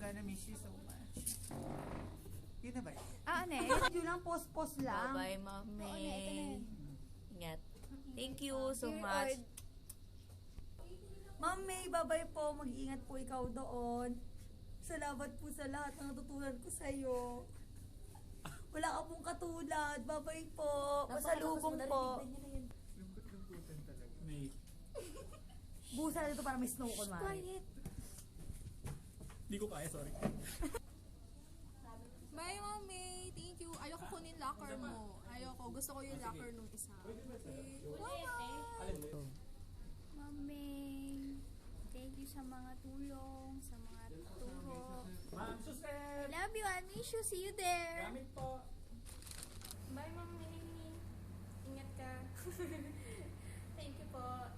gonna miss you so much. Yun na ba yun? Ano eh? Yun lang, post-post lang. Bye-bye, Mami. Oo, ito na yun. Ingat. Thank you so much. Ma'am May, babay po. Mag-iingat po ikaw doon. Salamat po sa lahat ng natutunan ko sa'yo. Wala ka pong katulad. Babay po. Pasalubong po. Lungkot-lungkutan talaga. May... Busa na dito para may snow kon, Mari. Quiet. Hindi ko kaya, sorry. Bye, Mami. Thank you. Ayoko kunin locker mo. Ayoko. Gusto ko yung locker nung isa. Okay. Bye-bye. Mami, thank you sa mga tulong, sa mga turo. Ma'am Susan! I love you, I miss you. See you there. Gamit po! Bye, Mami. Ingat ka. Thank you po.